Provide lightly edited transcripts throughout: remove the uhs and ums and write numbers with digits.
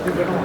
Jara.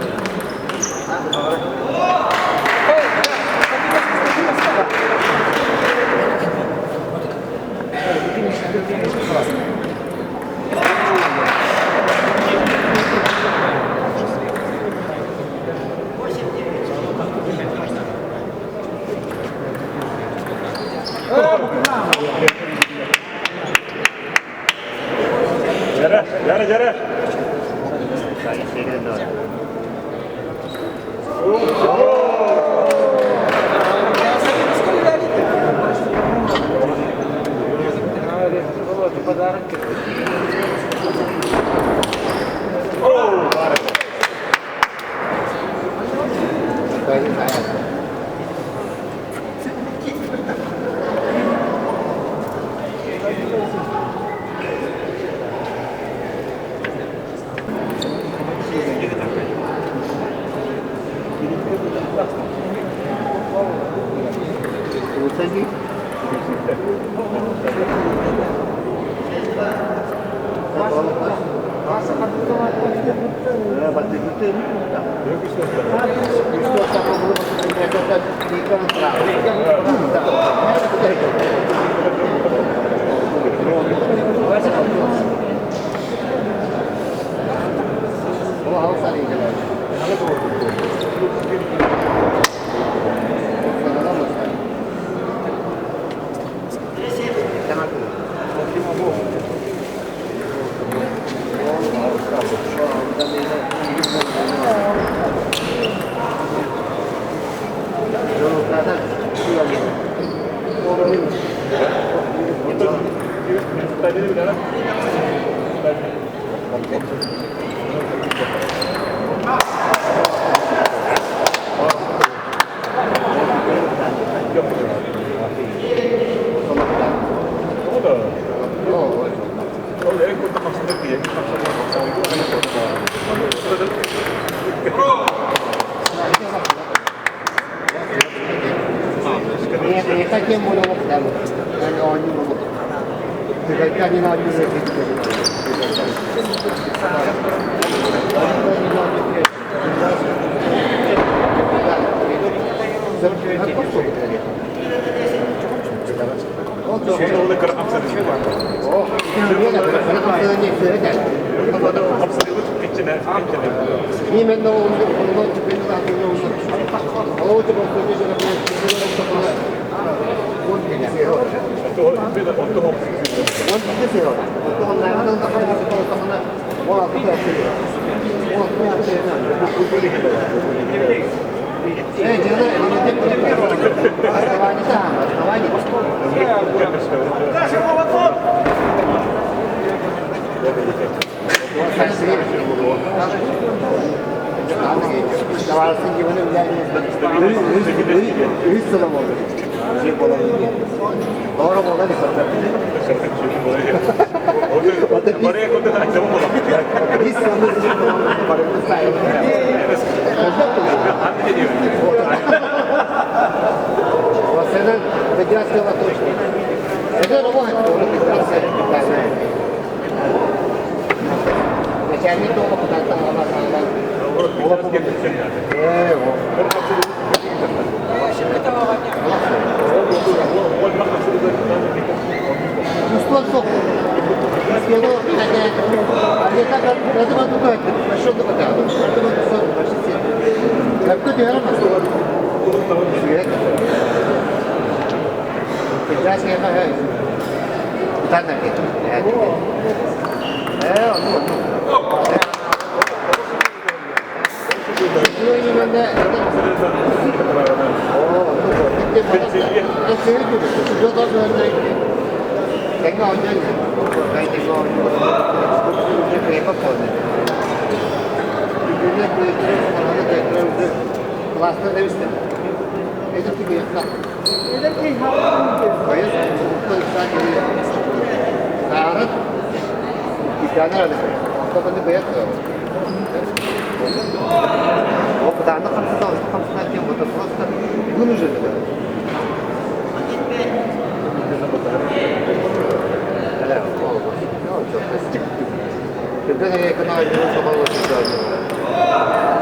Когда я экономил, то было очень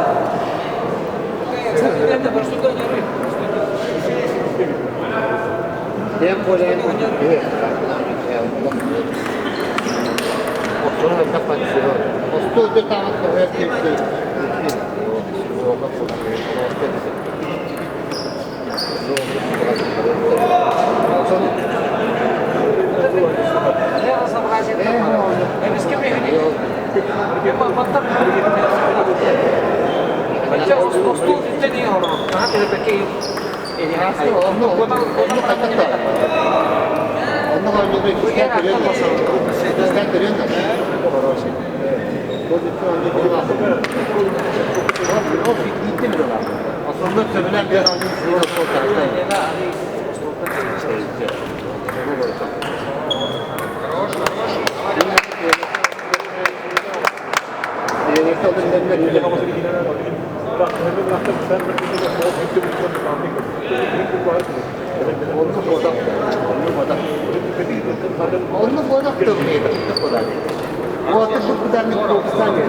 tempo lento sono capace ho studiato tanto per aslında söylenen bir an onu bodak dövmeyi bu kadar. Bu atı bu kadar bir korkusan geldi.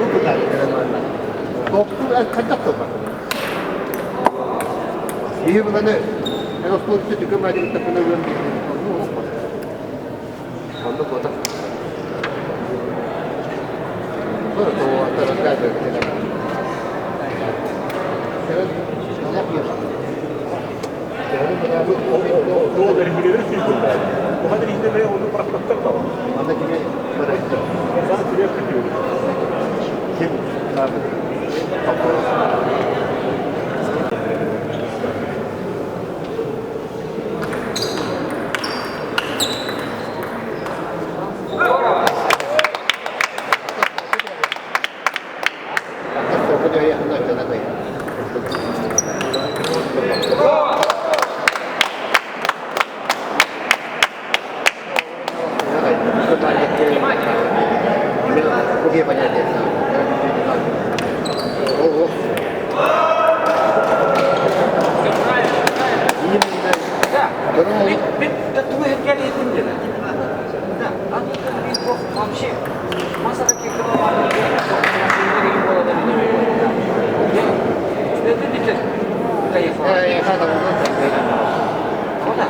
Bu kadar. Korktu kaçak toprak. İyi bulanı. En az korkusu tükemedi bir takımda görmüyor. Onu bodak. Sonra da o atara geldi. Evet. Ne yapıyor? Doğu vergileri filmler. Bu kadar izlemeye onu bırakmaktan tamam. Bana gibi bıraktı. Sana şuraya kırıyorum. Kim? Abi. Banyak desa. Oh. Ben tuh hadiah itu je lah. Dah, aku ni kau mamsi. Masa lagi kalau orang ni dari bola dari ni. Ya, itu dia. Kayak Ada oh dah.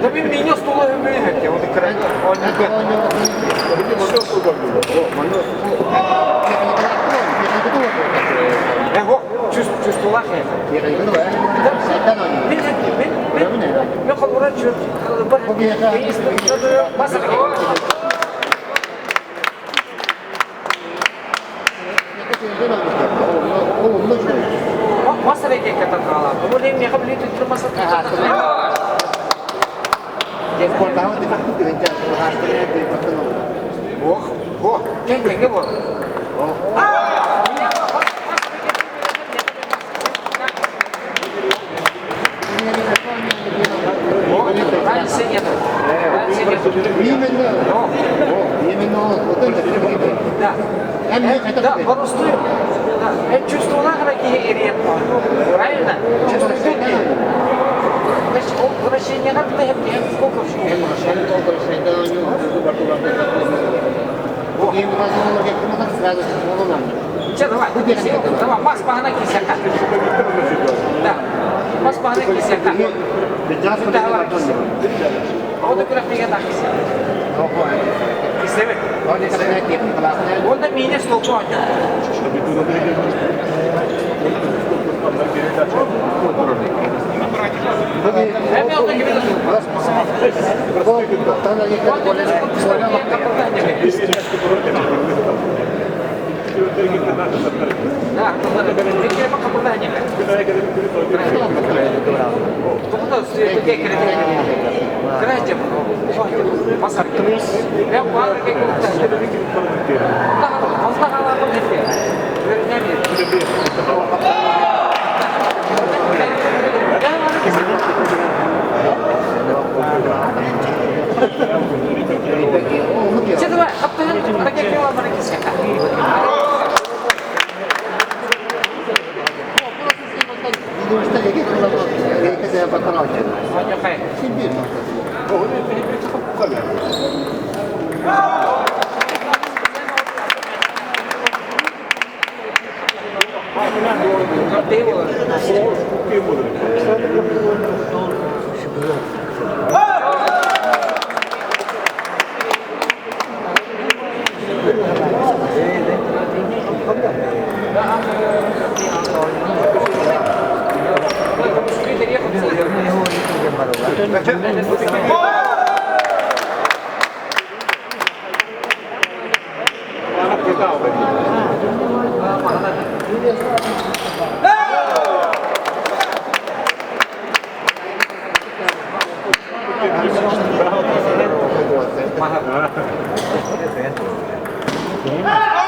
Tapi minyak tu lah yang hadiah. Untuk keren. Oh ni kan. Tapi mana sudah dulu. Oh, mana? Oh, justru lah kan. Kira itu ya. Setan ni. Ben kalora çöp. Masa lagi. Masa lagi kata kalah. Kemudian dia kembali itu masa. Dia pun tahu tidak kerja hasilnya di pertemuan. Oh, kengkeng bu. Oh. Именно вот это Да. Да, просто чувствовала, какие риеты. Правильно? Чувствуете? Значит, вращение как-то сколько всего? Сейчас давай, давай, мас пахана кисяка. Да, мас пахана кисяка. Давай, а вот это фига так кисяка. Кисевет. Вот это меня столкнуло. Да, это пока продание. Кто-то такие кредиты. Кредит. Масар. Я вар как да, он стал на поддержке. Сейчас давай, обтянем, так как его маркетинг. Üniversite lagi kalau mereka saya bakal aja. Banyak kayak. Sibir. Oh, ini cukup bukan ya? Anak kita apa ini? Mahal.